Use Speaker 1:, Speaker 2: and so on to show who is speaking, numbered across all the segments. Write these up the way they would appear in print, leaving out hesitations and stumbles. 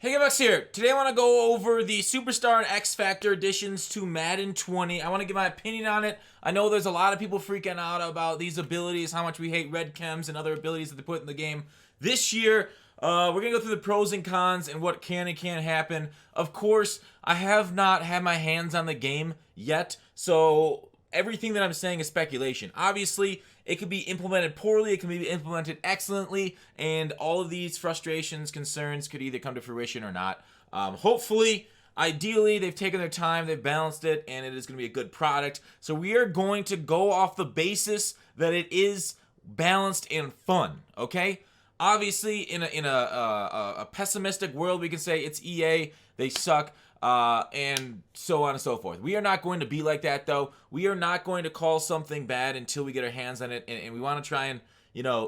Speaker 1: Hey, Bucks here. Today I want to go over the Superstar and X Factor additions to Madden 20. I want to give my opinion on it. I know there's a lot of people freaking out about these abilities, how much we hate red chems and other abilities that they put in the game. This year, we're going to go through the pros and cons and what can and can't happen. Of course, I have not had my hands on the game yet, so everything that I'm saying is speculation. Obviously, it could be implemented poorly, it can be implemented excellently, and all of these frustrations, concerns could either come to fruition or not. Hopefully, ideally, they've taken their time, they've balanced it, and it is going to be a good product. So we are going to go off the basis that it is balanced and fun, okay? Obviously, in a pessimistic world, we can say it's EA, they suck. And so on and so forth. We are not going to be like that, though. We are not going to call something bad until we get our hands on it, and we want to try and,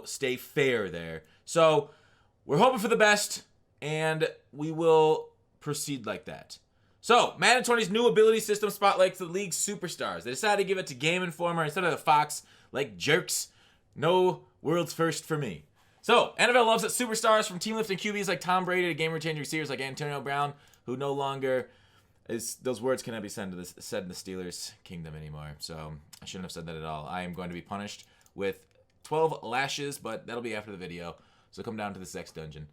Speaker 1: stay fair there. So, we're hoping for the best, and we will proceed like that. So, Madden 20's new ability system spotlights the league's superstars. They decided to give it to Game Informer instead of the Fox, like jerks. No world's first for me. So, NFL loves it. Superstars from team lifting QBs like Tom Brady to game-changing receivers like Antonio Brown, who no longer is, those words cannot be said in the Steelers kingdom anymore. So I shouldn't have said that at all. I am going to be punished with 12 lashes, but that'll be after the video. So come down to the sex dungeon.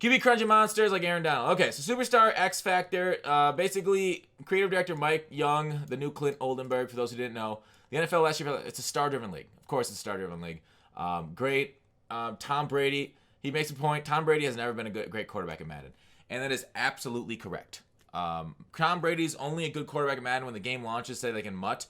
Speaker 1: QB crunching monsters like Aaron Donald. Okay, so Superstar X Factor. Basically, creative director Mike Young, the new Clint Oldenburg, for those who didn't know. The NFL last year, it's a star-driven league. Of course, it's a star-driven league. Great. Tom Brady, he makes a point. Tom Brady has never been a great quarterback in Madden. And that is absolutely correct. Tom Brady's only a good quarterback in Madden when the game launches, say like in MUT,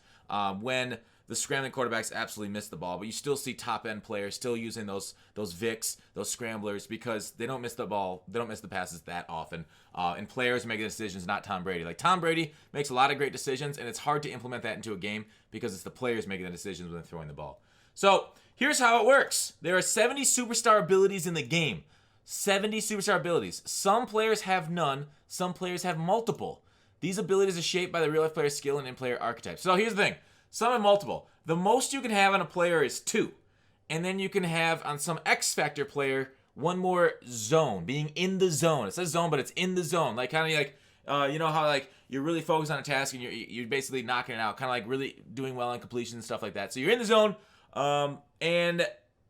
Speaker 1: when the scrambling quarterbacks absolutely miss the ball. But you still see top-end players still using those Vicks, those scramblers, because they don't miss the ball. They don't miss the passes that often. And players make the decisions, not Tom Brady. Like, Tom Brady makes a lot of great decisions, and it's hard to implement that into a game because it's the players making the decisions when they're throwing the ball. So, here's how it works. There are 70 superstar abilities in the game. 70 superstar abilities. Some players have none. Some players have multiple. These abilities are shaped by the real-life player's skill and in-player archetypes. So here's the thing. Some have multiple. The most you can have on a player is 2. And then you can have, on some X-Factor player, one more zone. Being in the zone. It says zone, but it's in the zone. Like, kind of like, you know how, like, you're really focused on a task and you're basically knocking it out. Kind of like really doing well on completion and stuff like that. So you're in the zone, and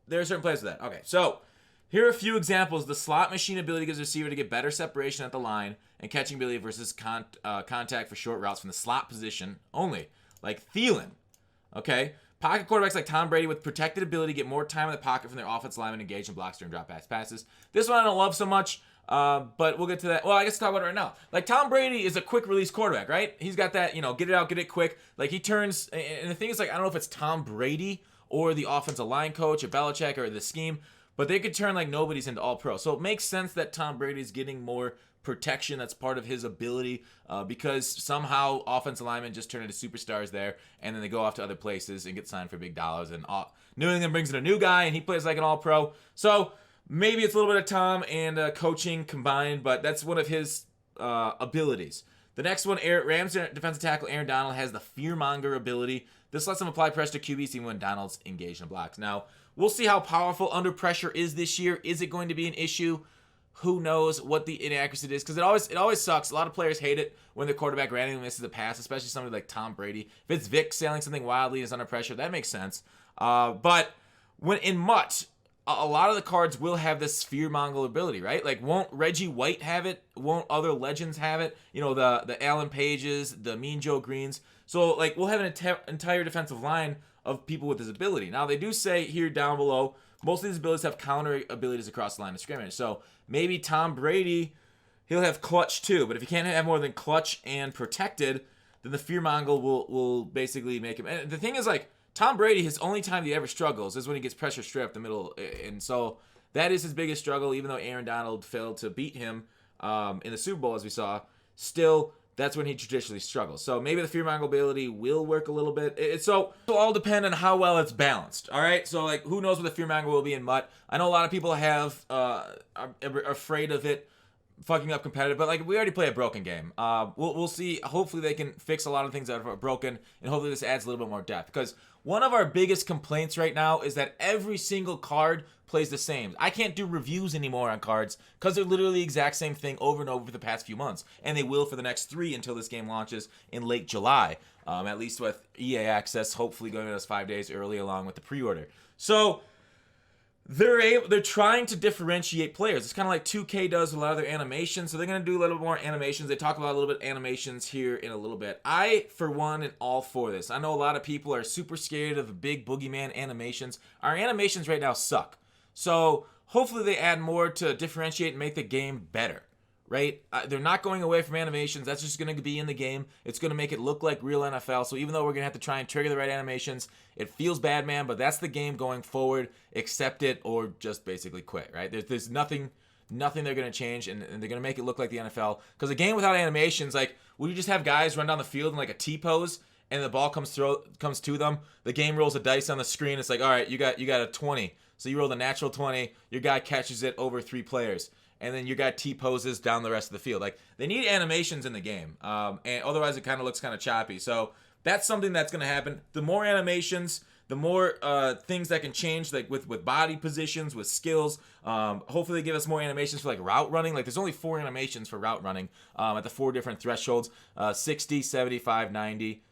Speaker 1: there are certain players with that. Okay, so here are a few examples. The slot machine ability gives the receiver to get better separation at the line and catching ability versus contact for short routes from the slot position only, like Thielen. Okay? Pocket quarterbacks like Tom Brady with protected ability get more time in the pocket from their offensive linemen engaged in blocks during drop pass passes. This one I don't love so much, but we'll get to that. Well, I guess talk about it right now. Like, Tom Brady is a quick release quarterback, right? He's got that, get it out, get it quick. Like, he turns, and the thing is, like, I don't know if it's Tom Brady or the offensive line coach or Belichick or the scheme, but they could turn like nobody's into all-pro. So it makes sense that Tom Brady's getting more protection. That's part of his ability because somehow offensive linemen just turn into superstars there, and then they go off to other places and get signed for big dollars. And New England brings in a new guy, and he plays like an all-pro. So maybe it's a little bit of Tom and coaching combined, but that's one of his abilities. The next one, Rams defensive tackle Aaron Donald has the fearmonger ability. This lets him apply pressure to QBs even when Donald's engaged in blocks. Now, we'll see how powerful under pressure is this year. Is it going to be an issue? Who knows what the inaccuracy is? Because it always sucks. A lot of players hate it when the quarterback randomly misses a pass, especially somebody like Tom Brady. If it's Vic sailing something wildly and is under pressure, that makes sense. But when in MUT, a lot of the cards will have this fearmonger ability, right? Like, won't Reggie White have it? Won't other legends have it? The Alan Pages, the Mean Joe Greens. So, like, we'll have an entire defensive line of people with this ability. Now, they do say here down below, most of these abilities have counter abilities across the line of scrimmage. So, maybe Tom Brady, he'll have clutch too. But if he can't have more than clutch and protected, then the fearmonger will basically make him. And the thing is, like, Tom Brady, his only time he ever struggles is when he gets pressure stripped the middle. And so that is his biggest struggle, even though Aaron Donald failed to beat him in the Super Bowl, as we saw. Still, that's when he traditionally struggles. So maybe the fearmonger ability will work a little bit. It'll all depend on how well it's balanced. All right. So, like, who knows what the fearmonger will be in MUT? I know a lot of people are afraid of it fucking up competitive, but like we already play a broken game. We'll see. Hopefully they can fix a lot of things that are broken, and hopefully this adds a little bit more depth. Because one of our biggest complaints right now is that every single card plays the same. I can't do reviews anymore on cards because they're literally the exact same thing over and over for the past few months, and they will for the next 3 until this game launches in late July. At least with EA Access, hopefully going to us 5 days early along with the pre-order. So they're trying to differentiate players. It's kind of like 2K does a lot of their animations, so they're going to do a little more animations. They talk about a little bit of animations here in a little bit. I, for one, am all for this. I know a lot of people are super scared of the big boogeyman animations. Our animations right now suck. So hopefully they add more to differentiate and make the game better, right? They're not going away from animations. That's just going to be in the game. It's going to make it look like real NFL. So even though we're going to have to try and trigger the right animations, it feels bad, man, but that's the game going forward. Accept it or just basically quit, right? There's nothing they're going to change, and they're going to make it look like the NFL. Because a game without animations, like, would you just have guys run down the field in like a T-pose and the ball comes to them? The game rolls a dice on the screen. It's like, all right, you got a 20. So you roll the natural 20. Your guy catches it over 3 players. And then your guy T-poses down the rest of the field. Like, they need animations in the game. And otherwise, it kind of looks kind of choppy. So that's something that's going to happen. The more animations, the more things that can change, like with body positions, with skills. Hopefully, they give us more animations for, like, route running. Like, there's only 4 animations for route running at the 4 different thresholds. 60, 75, 90.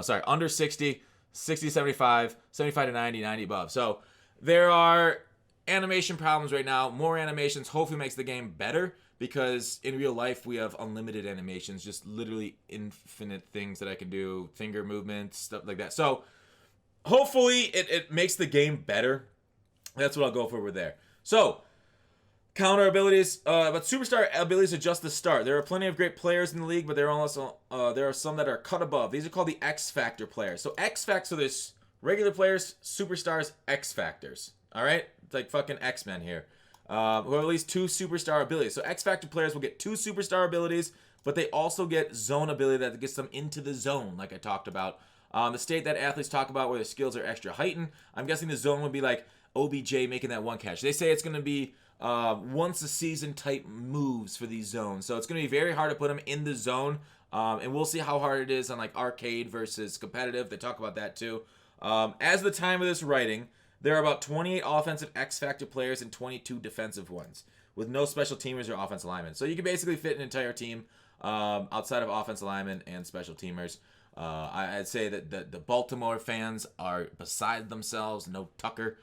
Speaker 1: Sorry. Under 60, 60, 75, 75 to 90, 90 above. So there are animation problems right now. More animations hopefully makes the game better, because in real life we have unlimited animations, just literally infinite things that I can do, finger movements, stuff like that. So hopefully it makes the game better. That's what I'll go for over there. So counter abilities, but superstar abilities are just the start. There are plenty of great players in the league, but there are some that are cut above. These are called the X Factor players. So X Factor, so there's regular players, superstars, X Factors. All right, it's like fucking X-Men here. Who have at least 2 superstar abilities. So X Factor players will get 2 superstar abilities, but they also get zone ability that gets them into the zone, like I talked about. The state that athletes talk about where their skills are extra heightened. I'm guessing the zone would be like OBJ making that 1 catch. They say it's going to be once a season type moves for these zones. So it's going to be very hard to put them in the zone. And we'll see how hard it is on like arcade versus competitive. They talk about that too. As the time of this writing, there are about 28 offensive X Factor players and 22 defensive ones, with no special teamers or offensive linemen. So you can basically fit an entire team outside of offensive linemen and special teamers. I'd say that the Baltimore fans are beside themselves. No Tucker.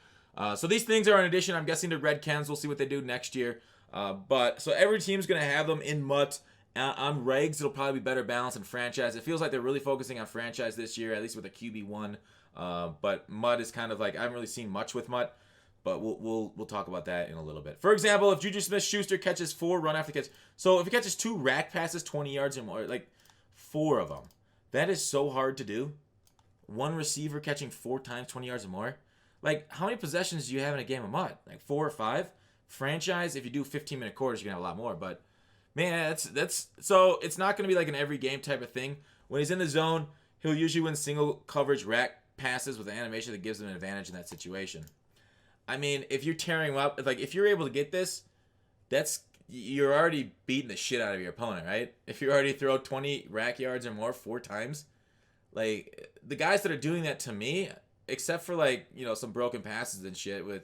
Speaker 1: So these things are in addition, I'm guessing, to Red Cans. We'll see what they do next year. But so every team's going to have them in MUT. On regs, it'll probably be better balanced in franchise. It feels like they're really focusing on franchise this year, at least with a QB1. But MUT is kind of like, I haven't really seen much with MUT, but we'll talk about that in a little bit. For example, if Juju Smith-Schuster catches 4 run after catch, so if he catches 2 rack passes, 20 yards or more, like 4 of them, that is so hard to do. 1 receiver catching 4 times 20 yards or more. Like, how many possessions do you have in a game of MUT? Like 4 or 5? Franchise, if you do 15-minute quarters, you're gonna have a lot more. But man, that's so it's not gonna be like an every game type of thing. When he's in the zone, he'll usually win single coverage rack passes with an animation that gives them an advantage in that situation. I mean, if you're tearing him up, like if you're able to get this, you're already beating the shit out of your opponent, right? If you already throw 20 rack yards or more 4 times, like the guys that are doing that to me, except for like, you know, some broken passes and shit with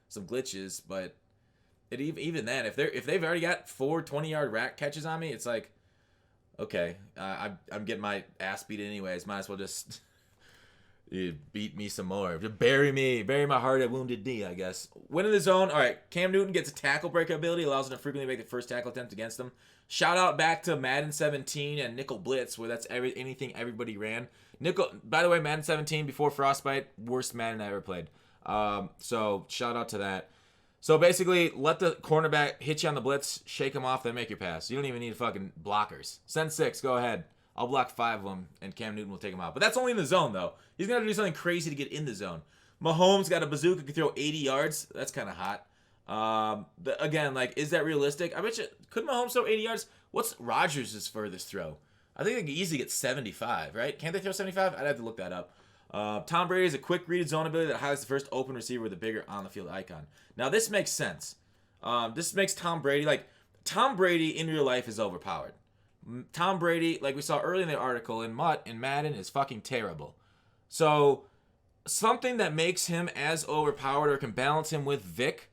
Speaker 1: some glitches, but even then, if they've already got 4 20-yard rack catches on me, it's like, okay, I'm getting my ass beat anyways. Might as well just beat me some more. Just bury my heart at wounded knee, I guess. Win in the zone. All right, Cam Newton gets a tackle break ability, allows him to frequently make the first tackle attempt against them. Shout out back to Madden 17 and Nickel Blitz, where that's anything everybody ran. By the way, Madden 17 before Frostbite, worst Madden I ever played. So shout out to that. So basically, let the cornerback hit you on the blitz, shake him off, then make your pass. You don't even need fucking blockers. Send 6, go ahead. I'll block 5 of them, and Cam Newton will take them out. But that's only in the zone, though. He's going to have to do something crazy to get in the zone. Mahomes got a bazooka, can throw 80 yards. That's kind of hot. Again, like, is that realistic? I bet you, could Mahomes throw 80 yards? What's Rodgers' furthest throw? I think they can easily get 75, right? Can't they throw 75? I'd have to look that up. Tom Brady has a quick read zone ability that highlights the first open receiver with a bigger on-the-field icon. Now, this makes sense. This makes Tom Brady, like, Tom Brady in real life is overpowered. Tom Brady, like we saw earlier in the article, in Madden is fucking terrible. So something that makes him as overpowered or can balance him with Vic,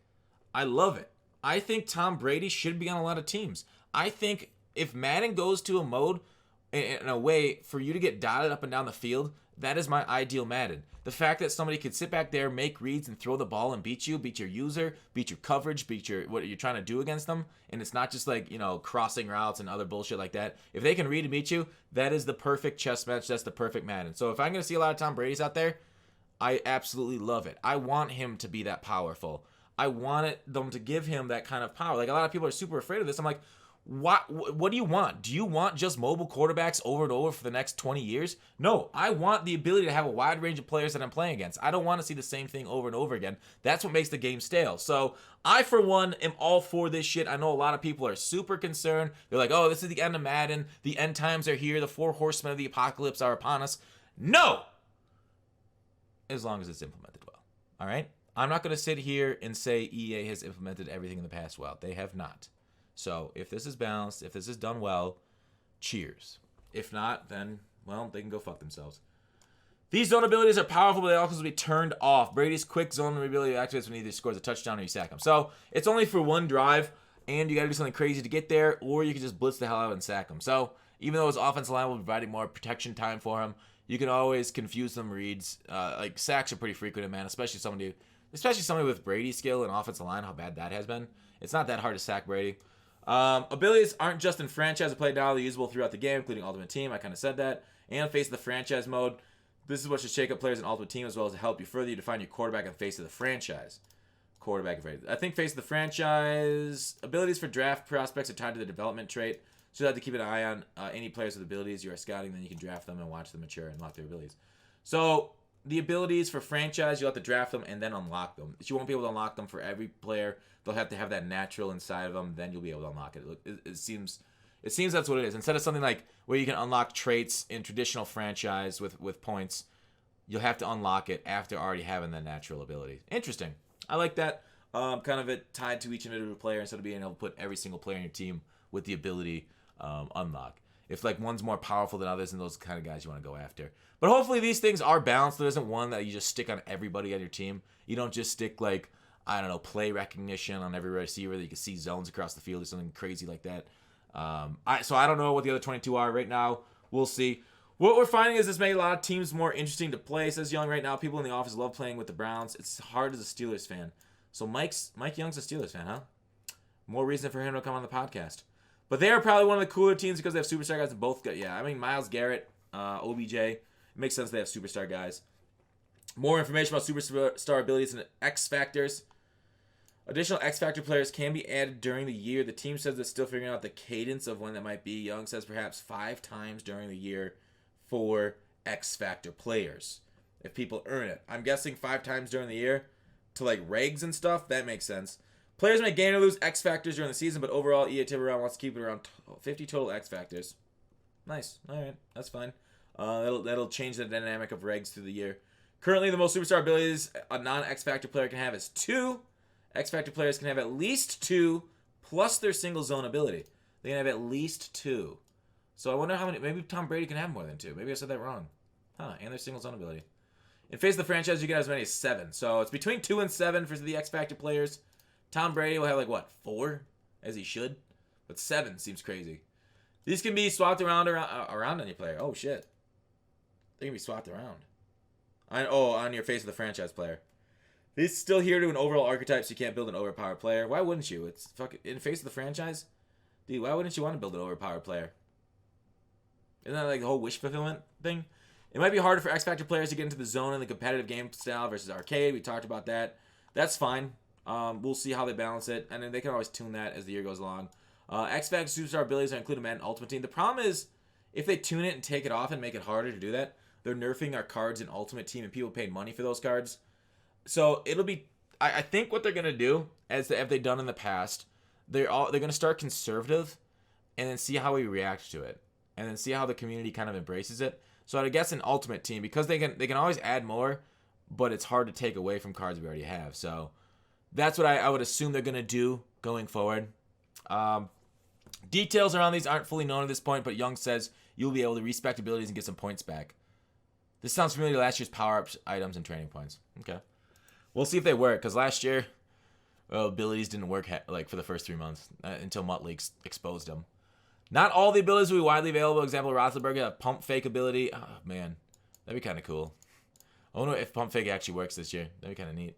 Speaker 1: I love it. I think Tom Brady should be on a lot of teams. I think if Madden goes to a mode in a way for you to get dotted up and down the field, that is my ideal Madden. The fact that somebody could sit back there, make reads, and throw the ball and beat you, beat your user, beat your coverage, beat your what you're trying to do against them, and it's not just like, crossing routes and other bullshit like that. If they can read and beat you, that is the perfect chess match. That's the perfect Madden. So if I'm going to see a lot of Tom Brady's out there, I absolutely love it. I want him to be that powerful. I wanted them to give him that kind of power. Like, a lot of people are super afraid of this. I'm like, what do you want? Do you want just mobile quarterbacks over and over for the next 20 years? No, I want the ability to have a wide range of players that I'm playing against. I don't want to see the same thing over and over again. That's what makes the game stale. So I, for one, am all for this shit. I know a lot of people are super concerned. They're like, oh, this is the end of Madden. The end times are here. The 4 horsemen of the apocalypse are upon us. No! As long as it's implemented well. All right? I'm not going to sit here and say EA has implemented everything in the past well. They have not. So if this is balanced, if this is done well, cheers. If not, then, well, they can go fuck themselves. These zone abilities are powerful, but they also be turned off. Brady's quick zone ability activates when he either scores a touchdown or you sack him. So it's only for one drive, and you got to do something crazy to get there, or you can just blitz the hell out and sack him. So even though his offensive line will be providing more protection time for him, you can always confuse some reads. Like, sacks are pretty frequent, man, especially somebody with Brady's skill and offensive line, how bad that has been. It's not that hard to sack Brady. Abilities aren't just in franchise play now, they're usable throughout the game, including Ultimate Team. I kind of said that. And face of the franchise mode. This is what should shake up players in Ultimate Team as well as to help you further. You define your quarterback and face of the franchise. I think face of the franchise abilities for draft prospects are tied to the development trait. So you have to keep an eye on any players with abilities you are scouting. Then you can draft them and watch them mature and unlock their abilities. So the abilities for franchise, you'll have to draft them and then unlock them. But you won't be able to unlock them for every player. They'll have to have that natural inside of them. Then you'll be able to unlock it. It seems that's what it is. Instead of something like where you can unlock traits in traditional franchise with points, you'll have to unlock it after already having that natural ability. Interesting. I like that. Kind of it tied to each individual player instead of being able to put every single player in your team with the ability unlock. If like one's more powerful than others, and those kind of guys you want to go after. But hopefully these things are balanced. There isn't one that you just stick on everybody on your team. You don't just stick like, I don't know, play recognition on every receiver that you can see zones across the field or something crazy like that. So I don't know what the other 22 are right now. We'll see. What we're finding is this made a lot of teams more interesting to play. Says Young right now. People in the office love playing with the Browns. It's hard as a Steelers fan. So Mike Young's a Steelers fan, huh? More reason for him to come on the podcast. But they are probably one of the cooler teams because they have superstar guys that both got, Myles Garrett, OBJ. It makes sense they have superstar guys. More information about superstar abilities and X factors. Additional X Factor players can be added during the year. The team says they're still figuring out the cadence of when that might be. Young says perhaps 5 times during the year for X Factor players, if people earn it. I'm guessing 5 times during the year to like regs and stuff. That makes sense. Players may gain or lose X Factors during the season, but overall, EA Tiburon wants to keep it around 50 total X Factors. Nice. All right. That's fine. That'll change the dynamic of regs through the year. Currently, the most superstar abilities a non-X Factor player can have is 2. X Factor players can have at least 2 plus their single zone ability. They can have at least 2. So I wonder how many. Maybe Tom Brady can have more than 2. Maybe I said that wrong. And their single zone ability. In face of the franchise, you can have as many as 7. So it's between 2 and 7 for the X Factor players. Tom Brady will have like what, 4, as he should, but 7 seems crazy. These can be swapped around any player. Oh shit, they can be swapped around. On your face of the franchise player. These still here to an overall archetype, so you can't build an overpowered player. Why wouldn't you? It's fucking in face of the franchise, dude. Why wouldn't you want to build an overpowered player? Isn't that like the whole wish fulfillment thing? It might be harder for X Factor players to get into the zone and the competitive game style versus arcade. We talked about that. That's fine. We'll see how they balance it, and then they can always tune that as the year goes along. X Factor superstar abilities are included in Madden Ultimate Team. The problem is, if they tune it and take it off and make it harder to do that, they're nerfing our cards in Ultimate Team, and people paid money for those cards. So it'll be. I think what they're gonna do, as have they done in the past, they're gonna start conservative, and then see how we react to it, and then see how the community kind of embraces it. So I guess in Ultimate Team, because they can always add more, but it's hard to take away from cards we already have. So that's what I would assume they're gonna do going forward. Details around these aren't fully known at this point, but Young says you'll be able to respec abilities and get some points back. This sounds familiar to last year's power-ups, items, and training points. Okay. We'll see if they work, because last year, abilities didn't work like for the first 3 months until Muttley exposed them. Not all the abilities will be widely available. Example, Roethlisberger have pump fake ability. Oh, man. That'd be kind of cool. I wonder if pump fake actually works this year. That'd be kind of neat.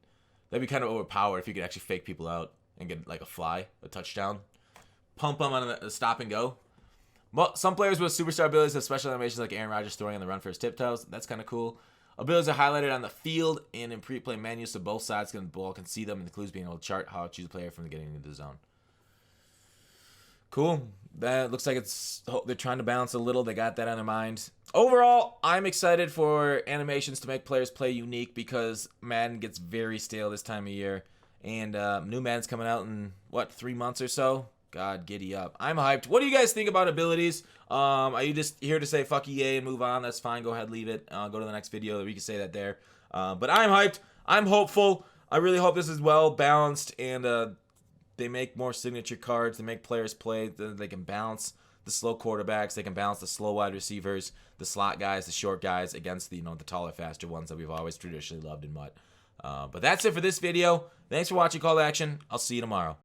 Speaker 1: That'd be kind of overpowered if you could actually fake people out and get like a touchdown. Pump them on the stop and go. Well, some players with superstar abilities have special animations like Aaron Rodgers throwing on the run for his tiptoes. That's kind of cool. Abilities are highlighted on the field and in pre-play menus so both sides of the ball can see them, and includes being able to chart how to choose a player from getting into the zone. Cool. That looks like they're trying to balance a little. They got that on their mind. Overall, I'm excited for animations to make players play unique because Madden gets very stale this time of year. And new Madden's coming out in, 3 months or so? God, giddy up. I'm hyped. What do you guys think about abilities? Are you just here to say fuck EA and move on? That's fine. Go ahead, leave it. Go to the next video. We can say that there. But I'm hyped. I'm hopeful. I really hope this is well balanced and they make more signature cards. They make players play. They can balance the slow quarterbacks. They can balance the slow wide receivers, the slot guys, the short guys against the the taller, faster ones that we've always traditionally loved in MUT. But that's it for this video. Thanks for watching Call to Action. I'll see you tomorrow.